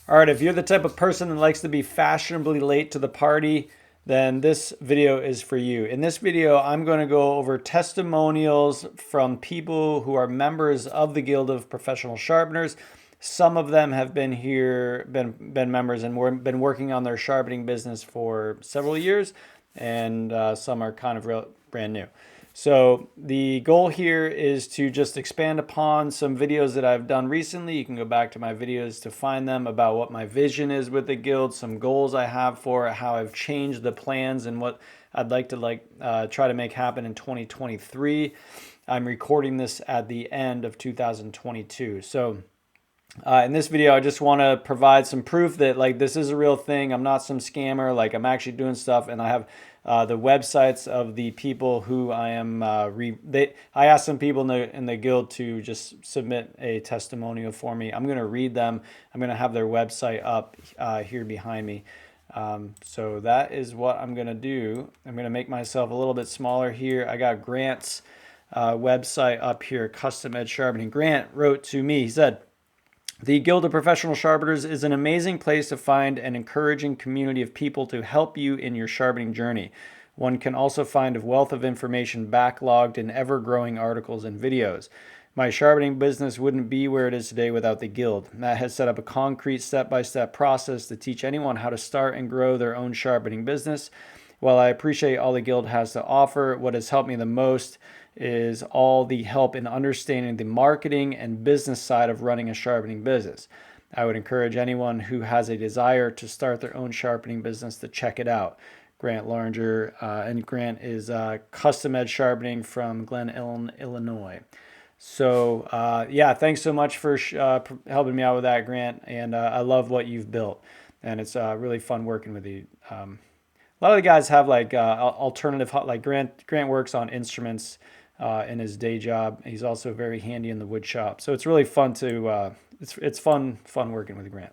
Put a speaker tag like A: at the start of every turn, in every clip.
A: All right, if you're the type of person that likes to be fashionably late to the party, then this video is for you. In this video, I'm going to go over testimonials from people who are members of the Guild of Professional Sharpeners. Some of them have been here, been members and been working on their sharpening business for several years, and some are kind of brand new. So the goal here is to just expand upon some videos that I've done recently. You can go back to my videos to find them about what my vision is with the guild, some goals I have for it, how I've changed the plans and what I'd like to try to make happen in 2023. I'm recording this at the end of 2022. So in this video, I just want to provide some proof that this is a real thing. I'm not some scammer. I'm actually doing stuff, and I have the websites of the people who I am. I asked some people in the guild to just submit a testimonial for me. I'm going to read them. I'm going to have their website up here behind me. So that is what I'm going to do. I'm going to make myself a little bit smaller here. I got Grant's website up here, Custom Edge Sharpening. Grant wrote to me. He said, "The Guild of Professional Sharpeners is an amazing place to find an encouraging community of people to help you in your sharpening journey. One can also find a wealth of information backlogged in ever-growing articles and videos. My sharpening business wouldn't be where it is today without the Guild. Matt has set up a concrete step-by-step process to teach anyone how to start and grow their own sharpening business. While I appreciate all the Guild has to offer, what has helped me the most is all the help in understanding the marketing and business side of running a sharpening business. I would encourage anyone who has a desire to start their own sharpening business to check it out." Grant Larger, and Grant is Custom Edge Sharpening from Glen Ellen, Illinois. So yeah, thanks so much for helping me out with that, Grant. And I love what you've built, and it's really fun working with you. A lot of the guys have alternative, Grant works on instruments in his day job. He's also very handy in the wood shop. So it's really fun to, it's fun working with Grant.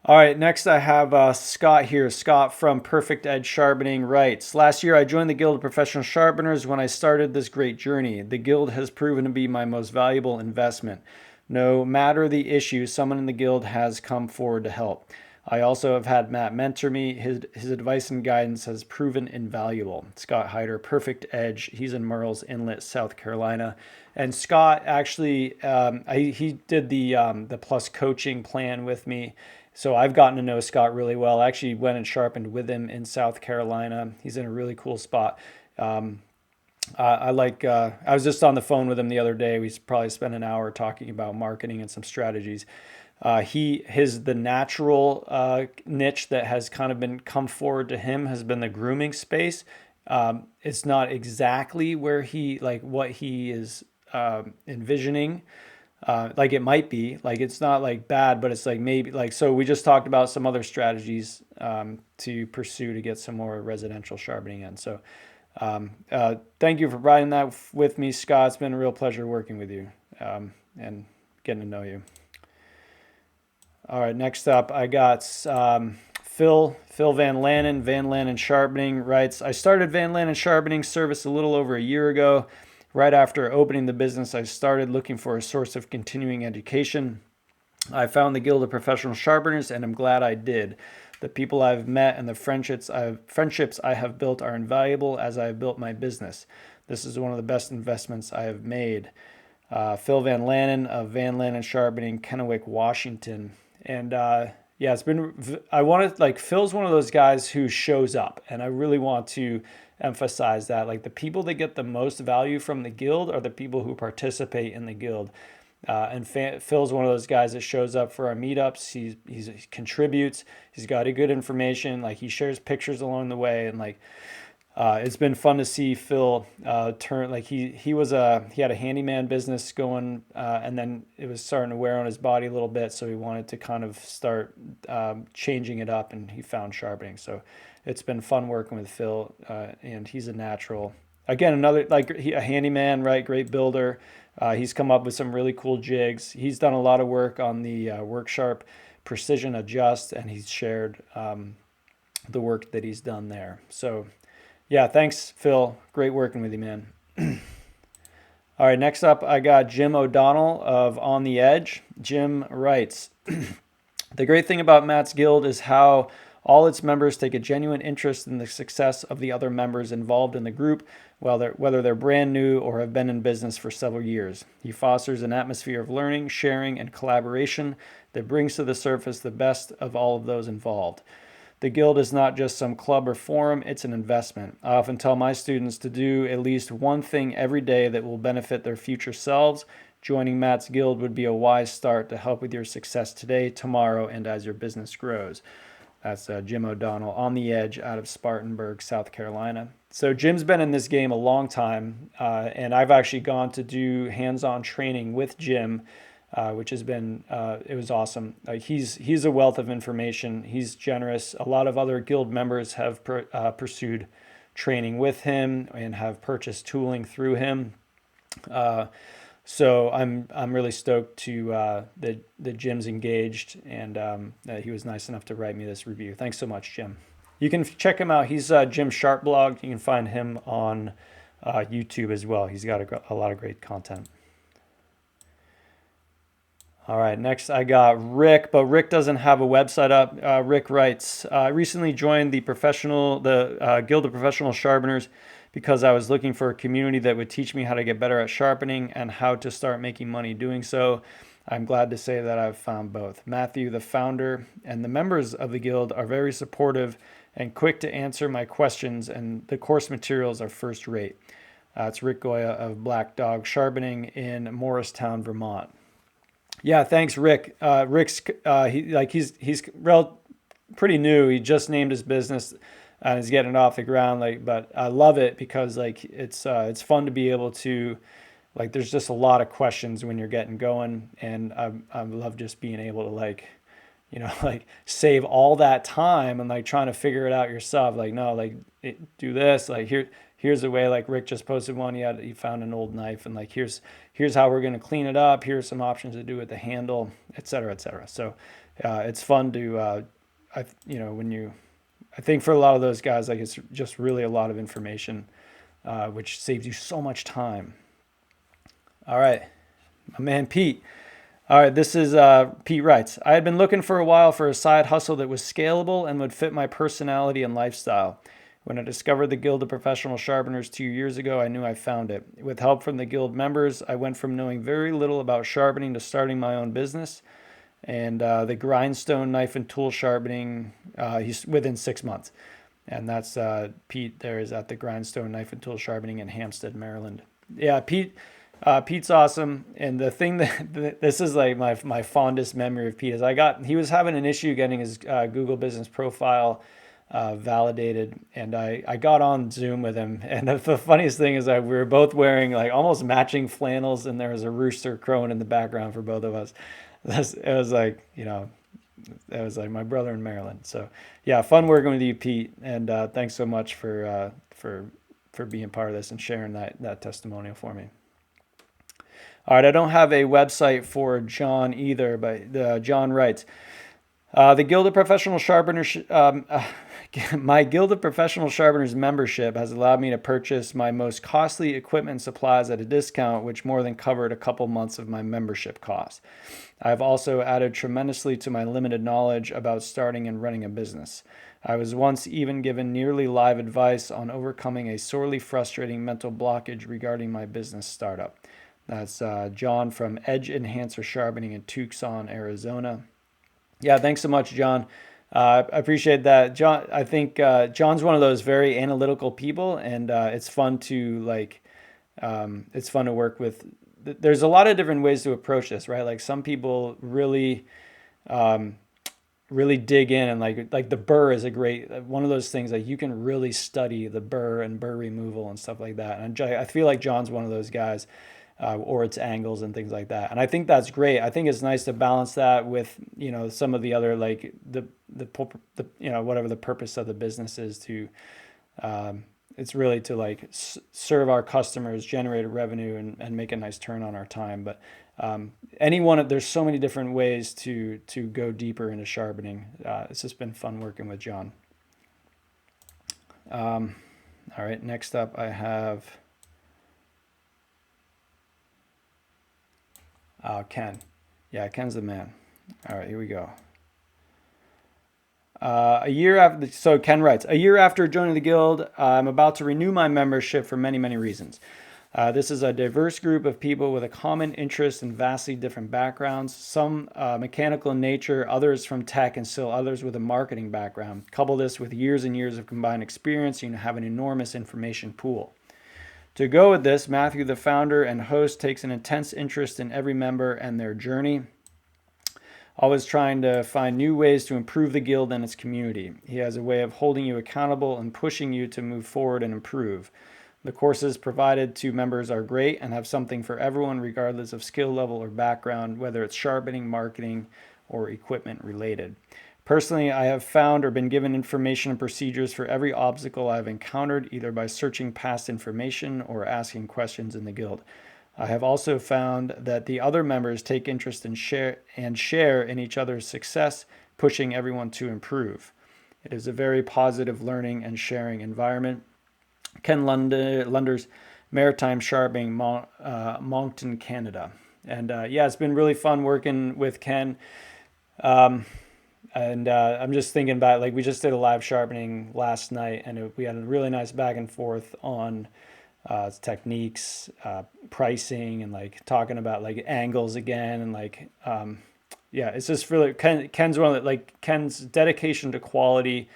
A: All right, next I have Scott here. Scott from Perfect Edge Sharpening writes, "Last year I joined the Guild of Professional Sharpeners when I started this great journey. The Guild has proven to be my most valuable investment. No matter the issue, someone in the Guild has come forward to help. I also have had Matt mentor me. His advice and guidance has proven invaluable." Scott Hyder, Perfect Edge. He's in Murrells Inlet, South Carolina. And Scott actually, he did the Plus coaching plan with me. So I've gotten to know Scott really well. I actually went and sharpened with him in South Carolina. He's in a really cool spot. I was just on the phone with him the other day. We probably spent an hour talking about marketing and some strategies. The natural niche that has kind of come forward to him has been the grooming space. It's not exactly where what he is envisioning. It might be it's not bad, but it's maybe so we just talked about some other strategies to pursue to get some more residential sharpening in. So thank you for providing that with me, Scott. It's been a real pleasure working with you and getting to know you. All right, next up I got Phil Van Lanen. Van Lanen Sharpening writes, "I started Van Lanen Sharpening service a little over a year ago. Right after opening the business, I started looking for a source of continuing education. I found the Guild of Professional Sharpeners, and I'm glad I did. The people I've met and the friendships I have built are invaluable as I have built my business. This is one of the best investments I have made." Phil Van Lanen of Van Lanen Sharpening, Kennewick, Washington. And yeah, Phil's one of those guys who shows up, and I really want to emphasize that. The people that get the most value from the Guild are the people who participate in the Guild. And Phil's one of those guys that shows up for our meetups. He contributes. He's got good information. He shares pictures along the way, and it's been fun to see Phil turn. He had a handyman business going, and then it was starting to wear on his body a little bit. So he wanted to kind of start changing it up, and he found sharpening. So it's been fun working with Phil, and he's a natural. Again, another a handyman, right? Great builder. He's come up with some really cool jigs. He's done a lot of work on the WorkSharp Precision Adjust, and he's shared the work that he's done there. So yeah, thanks, Phil. Great working with you, man. All right, next up, I got Jim O'Donnell of On the Edge. Jim writes, The great thing about Matt's Guild is how all its members take a genuine interest in the success of the other members involved in the group, whether they're brand new or have been in business for several years. He fosters an atmosphere of learning, sharing, and collaboration that brings to the surface the best of all of those involved. The Guild is not just some club or forum, it's an investment. I often tell my students to do at least one thing every day that will benefit their future selves. Joining Matt's Guild would be a wise start to help with your success today, tomorrow, and as your business grows. That's Jim O'Donnell on the Edge out of Spartanburg, South Carolina. So Jim's been in this game a long time, and I've actually gone to do hands-on training with Jim, which has been, it was awesome. He's a wealth of information. He's generous. A lot of other Guild members have pursued training with him and have purchased tooling through him. So I'm really stoked to that Jim's engaged, and that he was nice enough to write me this review. Thanks so much, Jim. You can check him out. He's Jim Sharp Blog. You can find him on YouTube as well. He's got a lot of great content. All right, next I got Rick, but Rick doesn't have a website up. Rick writes, I recently joined the Guild of Professional Sharpeners because I was looking for a community that would teach me how to get better at sharpening and how to start making money doing so. I'm glad to say that I've found both. Matthew, the founder, and the members of the Guild are very supportive and quick to answer my questions, and the course materials are first rate. It's Rick Goya of Black Dog Sharpening in Morristown, Vermont. Yeah, thanks, Rick. Rick's he's pretty new. He just named his business and he's getting it off the ground. But I love it because it's fun to be able to there's just a lot of questions when you're getting going, and I love just being able to save all that time and trying to figure it out yourself. Do this. Here's a way. Rick just posted one. He found an old knife, and here's how we're going to clean it up. Here's some options to do with the handle, et cetera, et cetera. So it's fun to I think for a lot of those guys, it's just really a lot of information, which saves you so much time. All right, my man Pete. All right, this is Pete writes, I had been looking for a while for a side hustle that was scalable and would fit my personality and lifestyle. When I discovered the Guild of Professional Sharpeners 2 years ago, I knew I found it. With help from the Guild members, I went from knowing very little about sharpening to starting my own business. And the Grindstone knife and tool sharpening, he's within 6 months. And that's Pete there is at the Grindstone knife and tool sharpening in Hampstead, Maryland. Yeah, Pete's awesome. And the thing this is my fondest memory of Pete is he was having an issue getting his Google business profile validated, and I got on Zoom with him, and the funniest thing is that we were both wearing almost matching flannels, and there was a rooster crowing in the background for both of us. It was my brother in Maryland. So yeah, fun working with you, Pete, and thanks so much for being part of this and sharing that testimonial for me. All right, I don't have a website for John either, but John writes, the Guild of Professional Sharpeners, my Guild of Professional Sharpeners membership has allowed me to purchase my most costly equipment and supplies at a discount, which more than covered a couple months of my membership costs. I've also added tremendously to my limited knowledge about starting and running a business. I was once even given nearly live advice on overcoming a sorely frustrating mental blockage regarding my business startup. That's John from Edge Enhancer Sharpening in Tucson, Arizona. Yeah, thanks so much, John. I appreciate that, John. I think John's one of those very analytical people, and it's fun to work with. There's a lot of different ways to approach this, right? Some people really dig in, and like the burr is a great one of those things. You can really study the burr and burr removal and stuff like that. And I feel like John's one of those guys. Or its angles and things like that. And I think that's great. I think it's nice to balance that with, some of the other, whatever the purpose of the business is to, it's really to serve our customers, generate a revenue and make a nice turn on our time. But there's so many different ways to go deeper into sharpening. It's just been fun working with John. All right, next up I have Ken. Yeah, Ken's the man. All right, here we go. A year after, so Ken writes, a year after joining the guild, I'm about to renew my membership for many, many reasons. This is a diverse group of people with a common interest and vastly different backgrounds, some mechanical in nature, others from tech, and still others with a marketing background. Couple this with years and years of combined experience, you have an enormous information pool. To go with this, Matthew, the founder and host, takes an intense interest in every member and their journey, always trying to find new ways to improve the guild and its community. He has a way of holding you accountable and pushing you to move forward and improve. The courses provided to members are great and have something for everyone, regardless of skill level or background, whether it's sharpening, marketing, or equipment related. Personally, I have found or been given information and procedures for every obstacle I've encountered, either by searching past information or asking questions in the guild. I have also found that the other members take interest in share in each other's success, pushing everyone to improve. It is a very positive learning and sharing environment. Ken Lunders, Maritime Sharpening, Moncton, Canada. And yeah, it's been really fun working with Ken. I'm just thinking about, like, we just did a live sharpening last night, and we had a really nice back and forth on techniques, pricing, and like talking about like angles again, and like yeah, it's just really Ken's one of the, like, Ken's dedication to quality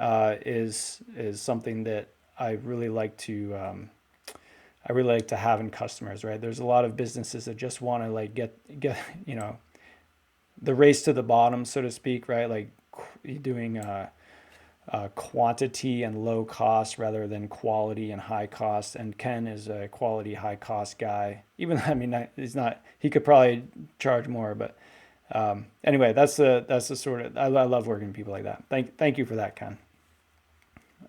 A: is something that I really like to have in customers, right? There's a lot of businesses that just want to like get the race to the bottom, so to speak, right? Like doing quantity and low cost rather than quality and high cost. And Ken is a quality, high cost guy. Even, I mean, he's not, he could probably charge more, but anyway, that's the sort of, I love working with people like that. Thank you for that, Ken.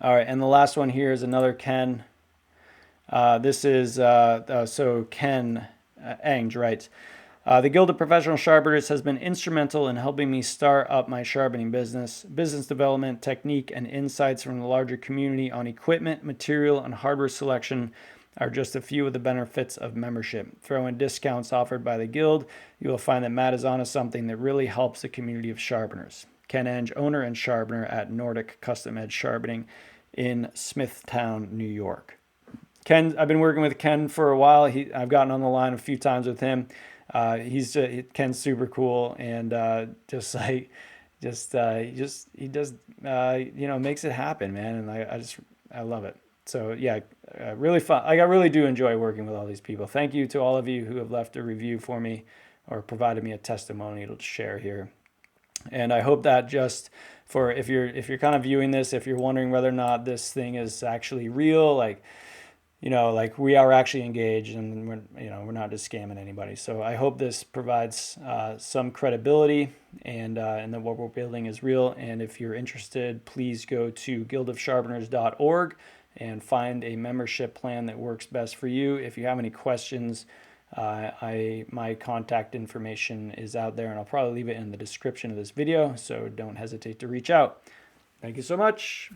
A: All right. And the last one here is another Ken. This is, so Ken Ang writes, the Guild of Professional Sharpeners has been instrumental in helping me start up my sharpening business. Business development, technique, and insights from the larger community on equipment, material, and hardware selection are just a few of the benefits of membership. Throw in discounts offered by the Guild, you will find that Matt is onto something that really helps the community of sharpeners. Ken Eng, owner and sharpener at Nordic Custom Edge Sharpening in Smithtown, New York. Ken, I've been working with Ken for a while. I've gotten on the line a few times with him. Ken's super cool, and he does makes it happen, man. And I love it. So yeah, really fun. I really do enjoy working with all these people. Thank you to all of you who have left a review for me or provided me a testimonial to share here. And I hope that just for, if you're kind of viewing this, if you're wondering whether or not this thing is actually real, like, like we are actually engaged, and we're not just scamming anybody. So I hope this provides some credibility, and that what we're building is real. And if you're interested, please go to guildofsharpeners.org and find a membership plan that works best for you. If you have any questions, my contact information is out there, and I'll probably leave it in the description of this video. So don't hesitate to reach out. Thank you so much.